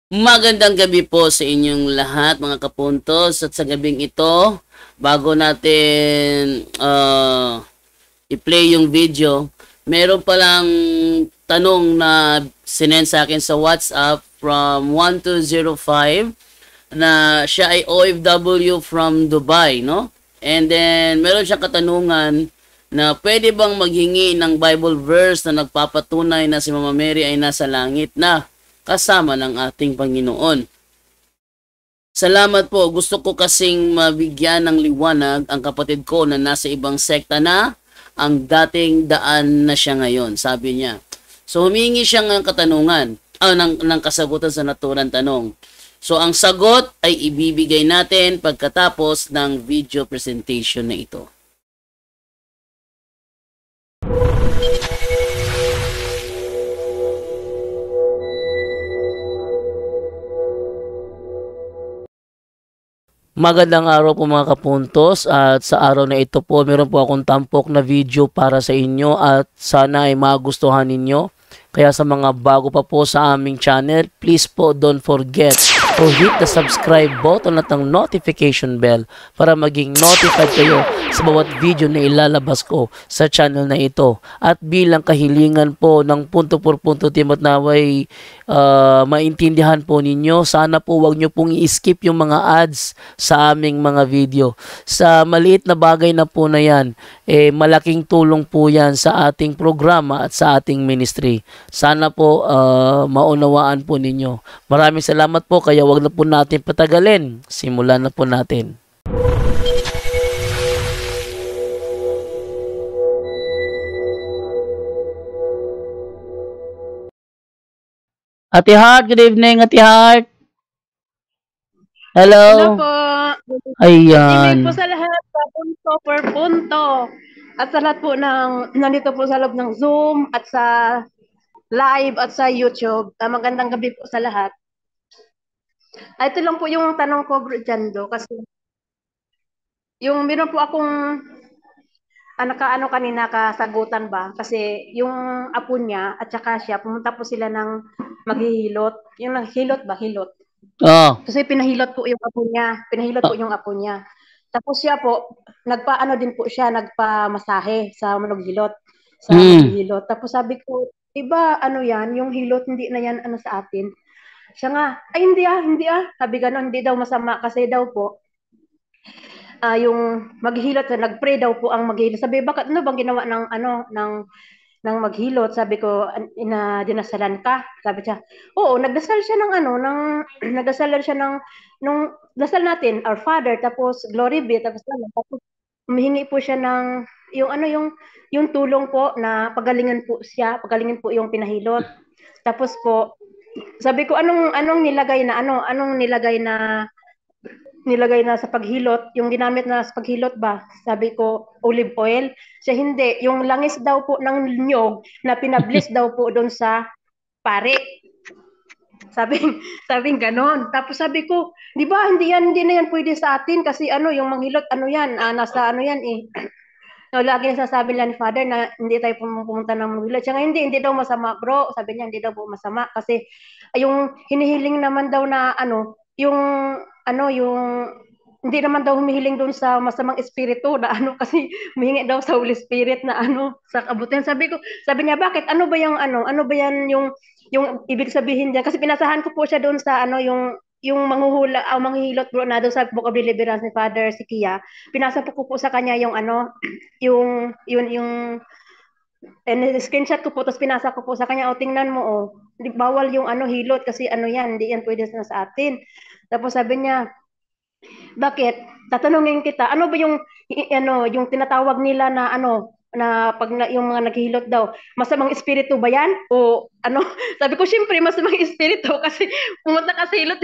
Magandang gabi po sa inyong lahat mga kapuntos at sa gabing ito, bago natin i-play yung video, meron palang tanong na sinend sa akin sa WhatsApp from 1205 na siya ay OFW from Dubai, no? And then meron siyang katanungan na pwede bang maghingi ng Bible verse na nagpapatunay na si Mama Mary ay nasa langit na kasama ng ating Panginoon. Salamat po. Gusto ko kasing mabigyan ng liwanag ang kapatid ko na nasa ibang sekta na ang dating daan na siya ngayon, sabi niya. So humingi siya ng katanungan, ng kasagutan sa naturang tanong. So ang sagot ay ibibigay natin pagkatapos ng video presentation na ito. Magandang araw po mga kapuntos, at sa araw na ito po meron po akong tampok na video para sa inyo at sana ay magustuhan ninyo. Kaya sa mga bago pa po sa aming channel, please po don't forget to hit the subscribe button at ang notification bell para maging notified kayo sa bawat video na ilalabas ko sa channel na ito. At bilang kahilingan po ng punto por punto team at naway maintindihan po ninyo, sana po wag nyo pong i-skip yung mga ads sa aming mga video. Sa maliit na bagay na po na yan, malaking tulong po yan sa ating programa at sa ating ministry. Sana po maunawaan po ninyo. Maraming salamat po, kaya wag na po natin patagalin. Simulan na po natin. Ate Heart, good evening, Ate Heart. Hello Hello. po. Good evening po Ayan. sa lahat sa punto per punto. At sa lahat po ng nandito po sa loob ng Zoom at sa live at sa YouTube. Magandang gabi po sa lahat. Ito lang po yung tanong ko, Bro Jando, kasi yung meron po akong nakaano kanina kasagutan ba? Kasi yung apo niya at saka siya, pumunta po sila ng maghihilot. Yung naghilot ba? Hilot. Oh. Kasi pinahilot po yung apo niya. Pinahilot po yung apo niya. Tapos siya po, nagpaano din po siya, nagpamasahe sa manughilot. Sa maghihilot. Tapos sabi ko, iba ano yan, yung hilot hindi na yan ano sa atin. Siya nga, ay hindi ah. Sabi gano'n, hindi daw masama kasi daw po, yung maghihilot, nagpray daw po ang maghihilot. Sabi, bakit ano bang ginawa ng ano, ng maghilot? Sabi ko, dinasalan ka? Sabi siya, oo, nagdasal siya ng ano, nagdasal siya ng, nung dasal natin, Our Father, tapos Glory be, tapos humihingi po siya ng, yung ano, yung tulong po na pagalingan po siya, pagalingan po yung pinahilot. Tapos po, sabi ko, anong nilagay na, anong nilagay na sa paghilot, yung ginamit na sa paghilot ba? Sabi ko, olive oil. Siya hindi, yung langis daw po ng nyog na pinablis daw po doon sa pare. Sabing ganon. Tapos sabi ko, di ba hindi na yan pwede sa atin kasi ano, yung manghilot, ano yan, nasa ano yan eh. No, lagi nasasabi nila ni Father na hindi tayo pumunta ng manghilot. Siya nga, hindi daw masama bro. Sabi niya, hindi daw po masama kasi yung hinihiling naman daw na ano, yung hindi naman daw humihiling doon sa masamang espiritu na ano kasi humihingi daw sa Holy Spirit na ano sa kabutihan. Sabi niya, bakit? Ano ba yan yung ibig sabihin diyan? Kasi pinasahan ko po siya doon sa ano yung manghuhula o manghihilot bro na doon sa Book of Deliverance ni Father Sikia. Pinasa ko po sa kanya yung ano, yung and screenshot ko po, tapos pinasa ko po sa kanya, o tingnan mo, bawal yung ano, hilot, kasi ano yan, hindi yan pwede na sa atin. Tapos sabi niya, bakit? Tatanungin kita, ano ba yung tinatawag nila na ano, na pag yung mga naghihilot daw, masamang espiritu ba yan? O ano? Sabi ko, syempre, masamang espiritu kasi pumunta ka sa hilot.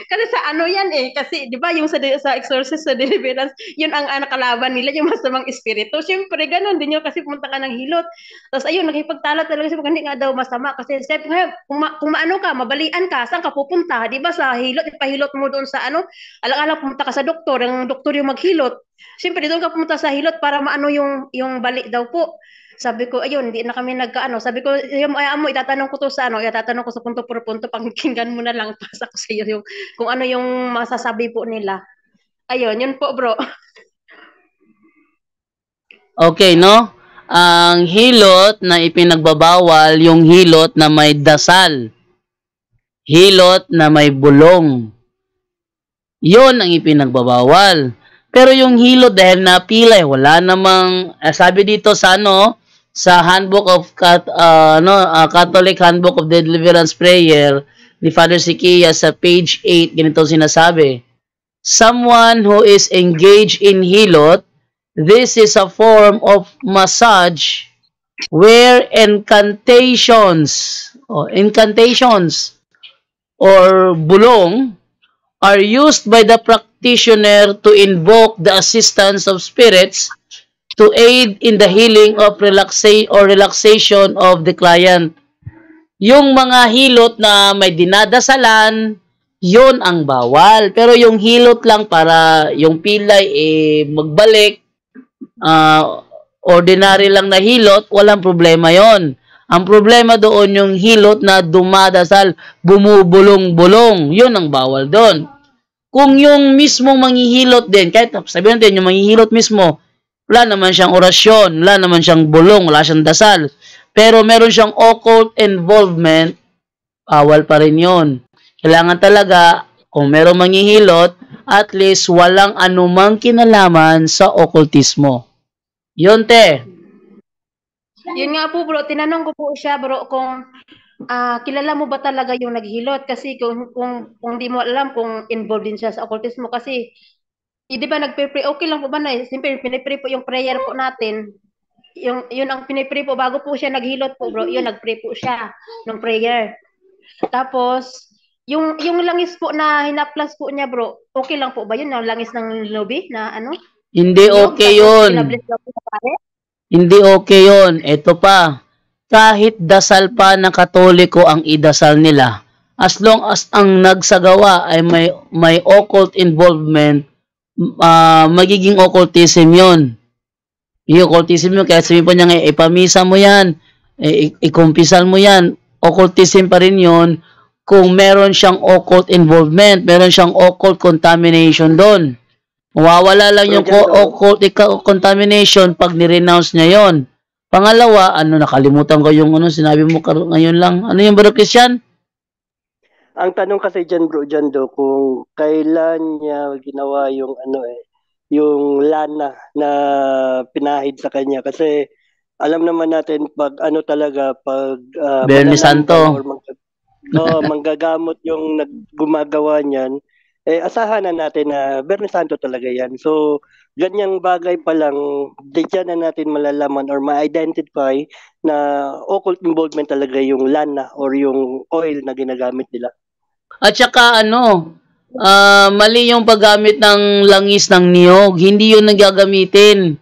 Kasi sa ano yan eh, kasi di ba yung sa exorcist, sa deliverance, yun ang nakalaban nila, yung masamang espiritu. Syempre, ganun din yun kasi pumunta ka ng hilot. Tapos ayun, nakipagtala talaga siya, hindi nga daw masama kasi syempre, kung maano ka, mabalian ka, saan ka pupunta? Di ba sa hilot, ipahilot mo doon sa ano, alang-alang pumunta ka sa doktor, ang doktor yung maghilot. Siyempre, doon ka pumunta sa hilot para maano yung balik daw po. Sabi ko, ayun, hindi na kami nagkaano. Sabi ko, yung amo, itatanong ko to sa ano, itatanong ko sa punto por punto, pakinggan mo na lang, pasa ko sa iyo yung, kung ano yung masasabi po nila. Ayun, yun po bro. Okay, no? Ang hilot na ipinagbabawal, yung hilot na may dasal. Hilot na may bulong. Yon ang ipinagbabawal. Pero yung hilot dahil napilay, wala namang sabi dito sa ano, sa Handbook of Catholic Handbook of Deliverance Prayer ni Father Sikia sa page 8, ganito sinasabi. Someone who is engaged in hilot, this is a form of massage where incantations or bulong are used by the practitioner to invoke the assistance of spirits to aid in the healing of relaxation of the client. Yung mga hilot na may dinadasalan, yun ang bawal. Pero yung hilot lang para yung pilay magbalik, ordinary lang na hilot, walang problema yon. Ang problema doon yung hilot na dumadasal, bumubulong-bulong. Yun ang bawal doon. Kung yung mismong manghihilot din, kahit sabihin natin yung manghihilot mismo, wala naman siyang orasyon, wala naman siyang bulong, wala siyang dasal. Pero meron siyang occult involvement, bawal pa rin yun. Kailangan talaga, kung meron manghihilot, at least walang anumang kinalaman sa occultismo. Yun, te. Yun nga po bro, tinanong ko po siya bro kung kilala mo ba talaga yung naghilot? Kasi kung di mo alam kung involved din siya sa occultismo kasi di ba nagpe-pray, okay lang po ba na siyempre pinipray po yung prayer po natin. Yun ang pinipray po bago po siya naghilot po bro, yun nagpray po siya ng prayer. Tapos yung langis po na hinaplas po niya bro, okay lang po ba yun? Yung langis ng lobby na ano? Hindi okay yun. Hindi okay yun. Ito pa, kahit dasal pa ng Katoliko ang idasal nila, as long as ang nagsagawa ay may occult involvement, magiging occultism yun. Yung occultism yun, kaya sabihin po niya nga, ipamisa mo yan, ikumpisal mo yan, occultism pa rin yun kung meron siyang occult involvement, meron siyang occult contamination doon. Mawawala lang yung occult contamination pag ni-renounce niya yon. Pangalawa, nakalimutan ko yung sinabi mo ngayon lang. Ano yung bro Christian? Ang tanong kasi dyan bro, kung kailan niya ginawa yung yung lana na pinahid sa kanya. Kasi alam naman natin pag pag Bernie Santo. Manggagamot yung gumagawa niyan, asahan na natin na Bernie Santo talaga yan. So, ganyang bagay pa lang, diyan na natin malalaman or ma-identify na occult involvement talaga yung lana or yung oil na ginagamit nila. At saka mali yung paggamit ng langis ng niyog. Hindi yun nagagamitin.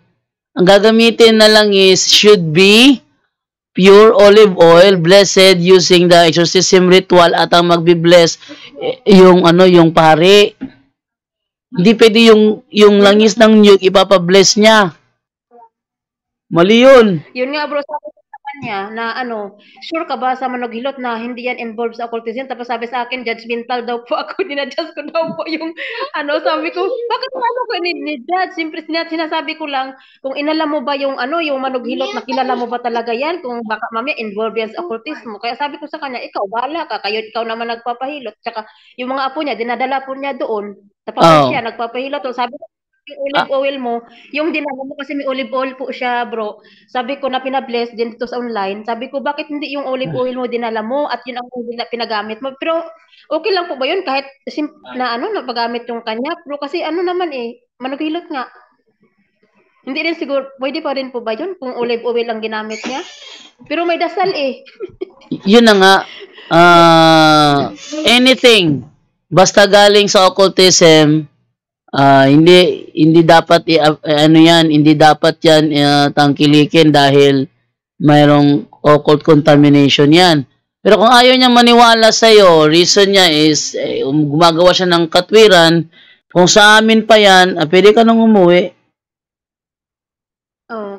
Ang gagamitin na langis should be pure olive oil, blessed using the exorcism ritual at ang magbi-bless yung pare. Hindi pwede yung langis ng niyog ipapabless niya. Mali yun. Yun nga bro, sabi ko sa kanya na sure ka ba sa manoghilot na hindi yan involved sa occultism? Tapos sabi sa akin, judgmental daw po ako, dinadjust ko daw po yung sabi ko, bakit ko ni-judge? Siyempre sinasabi ko lang, kung inalam mo ba yung yung manoghilot na kilala mo ba talaga yan? Kung baka mamaya involved yan sa occultismo. Kaya sabi ko sa kanya, ikaw, bahala ka, ikaw naman nagpapahilot. Tsaka yung mga apo niya, dinadala po niya doon. Tapos siya, nagpapahilot. So, sabi ko, yung olive oil mo, yung dinala mo kasi may olive oil po siya, bro. Sabi ko na pinabless din dito sa online. Sabi ko, bakit hindi yung olive oil mo dinala mo at yun ang pinagamit mo? Pero okay lang po ba yun kahit napagamit yung kanya? Pero kasi naman manughilot nga. Hindi rin siguro, pwede pa rin po ba yun kung olive oil ang ginamit niya? Pero may dasal Yun na nga. Anything, basta galing sa occultism, hindi dapat hindi dapat yan tangkilikin dahil mayroong occult contamination yan. Pero kung ayaw niyang maniwala sa iyo, reason niya is gumagawa siya ng katwiran, kung sa amin pa yan, pwede ka nang umuwi.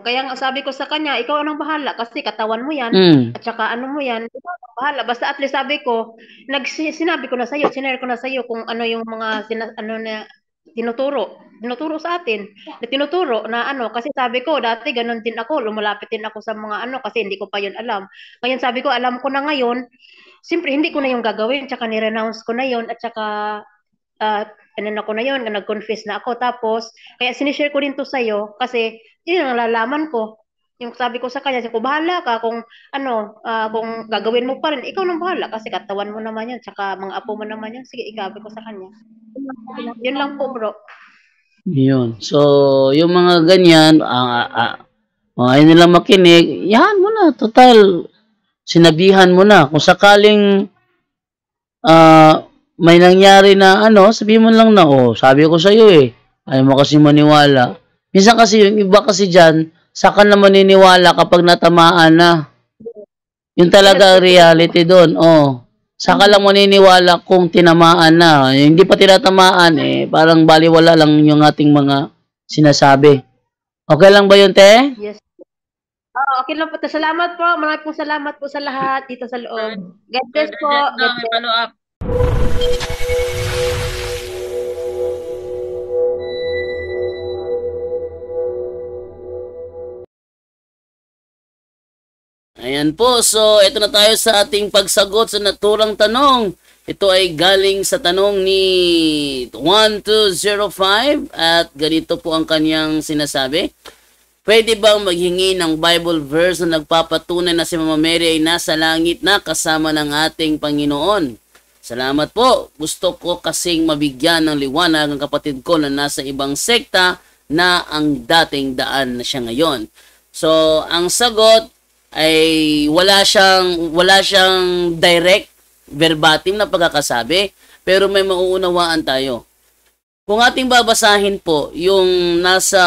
kaya nga sabi ko sa kanya, ikaw ang bahala kasi katawan mo yan, Mm. at saka ano mo yan, ikaw ang bahala. Basta at least sabi ko, sinabi ko na sa'yo, sinare ko na sa'yo kung ano yung mga ano na tinuturo sa atin, na tinuturo na ano, kasi sabi ko, dati ganun din ako, lumalapit din ako sa mga ano, kasi hindi ko pa yun alam. Ngayon sabi ko, alam ko na ngayon, siyempre hindi ko na yung gagawin, tsaka ni-renounce ko na yun, at tsaka ano na ko na yun, nag-confess na ako. Tapos, kaya sinishare ko rin to sa'yo kasi yun ang nalalaman ko. Yung sabi ko sa kanya, kung bahala ka, kung ano, kung gagawin mo pa rin, ikaw nang bahala kasi katawan mo naman yan, tsaka mga apo mo naman yan. Sige, ikabi ko sa kanya. Yun lang po, bro. Yun. So, yung mga ganyan, ayaw nilang makinig, yan mo na, total, sinabihan mo na. Kung sakaling may nangyari na ano, sabihin mo lang na, sabi ko sa'yo ayaw mo kasi maniwala. Minsan kasi yung iba kasi dyan, saka na maniniwala kapag natamaan na. Yun talaga ang reality doon. Saka lang maniniwala kung tinamaan na. Hindi pa tinatamaan, parang baliwala lang yung ating mga sinasabi. Okay lang ba yun, te? Yes. Okay lang po. Salamat po. Maraming pong salamat po sa lahat dito sa loob. God bless po. God bless. Follow up. Ayan po, so ito na tayo sa ating pagsagot sa naturang tanong. Ito ay galing sa tanong ni 1205 at ganito po ang kanyang sinasabi. Pwede bang maghingi ng Bible verse na nagpapatunay na si Mama Mary ay nasa langit na kasama ng ating Panginoon? Salamat po. Gusto ko kasing mabigyan ng liwanag ang kapatid ko na nasa ibang sekta na ang dating daan na siya ngayon. So, ang sagot ay wala siyang direct verbatim na pagkakasabi, pero may mauunawaan tayo. Kung ating babasahin po yung nasa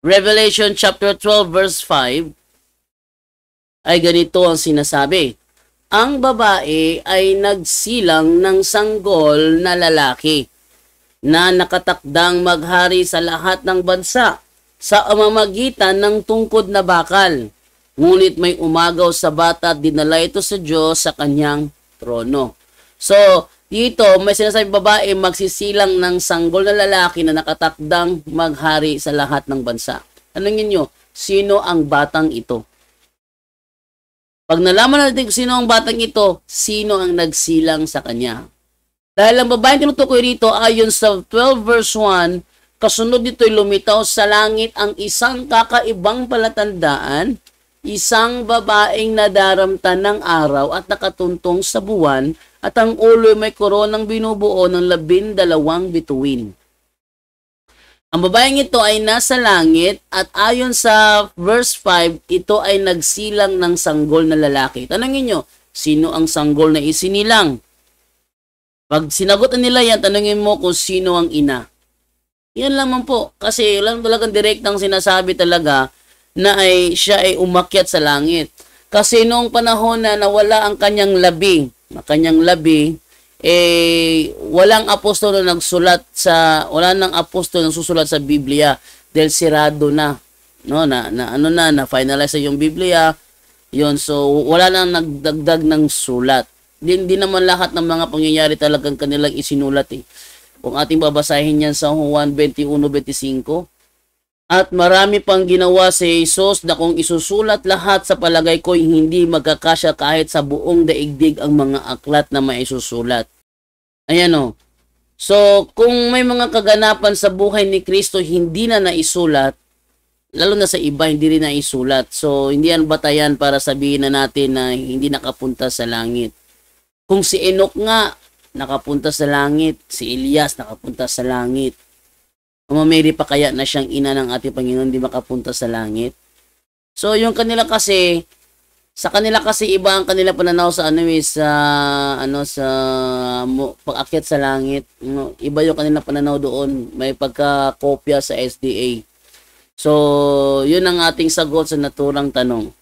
Revelation chapter 12 verse 5 ay ganito ang sinasabi. Ang babae ay nagsilang ng sanggol na lalaki na nakatakdang maghari sa lahat ng bansa sa pamamagitan ng tungkod na bakal. Ngunit may umagaw sa bata at dinala ito sa Diyos sa kanyang trono. So, dito may sinasabi babae magsisilang ng sanggol na lalaki na nakatakdang maghari sa lahat ng bansa. Tanungin nyo, sino ang batang ito? Pag nalaman natin kung sino ang batang ito, sino ang nagsilang sa kanya? Dahil ang babaeng tinutukoy rito ayon sa 12 verse 1, kasunod nito'y lumitaw sa langit ang isang kakaibang palatandaan, isang babaeng nadaramtan ng araw at nakatuntong sa buwan, at ang ulo may koronang binubuo ng 12 bituin. Ang babaeng ito ay nasa langit at ayon sa verse 5, ito ay nagsilang ng sanggol na lalaki. Tanungin nyo, sino ang sanggol na isinilang? Pag sinagot nila yan, tanungin mo kung sino ang ina. Yan lamang po. Kasi lang talagang direktang sinasabi talaga na siya ay umakyat sa langit. Kasi noong panahon na nawala ang kanyang labi, walang apostol na wala nang apostol na susulat sa Biblia dahil sirado na. No, na finalize yung Biblia. Yun, so wala nang nagdagdag ng sulat. Hindi naman lahat ng mga pangyayari talagang kanilang isinulat Kung ating babasahin yan sa Juan 21:25, at marami pang ginawa si Jesus na kung isusulat lahat sa palagay ko hindi magkakasya kahit sa buong daigdig ang mga aklat na maisusulat. Ayan So, kung may mga kaganapan sa buhay ni Kristo hindi na naisulat, lalo na sa iba hindi rin naisulat. So, hindi yan batayan para sabihin na natin na hindi nakapunta sa langit. Kung si Enoch nga, nakapunta sa langit. Si Elias, nakapunta sa langit. Mama Mary pa kaya na siyang ina ng ating Panginoon, di makapunta sa langit? So, yung kanila kasi, sa kanila kasi iba ang kanila pananaw sa sa pag-akyat sa langit. Iba yung kanila pananaw doon. May pagkakopya sa SDA. So, yun ang ating sagot sa naturang tanong.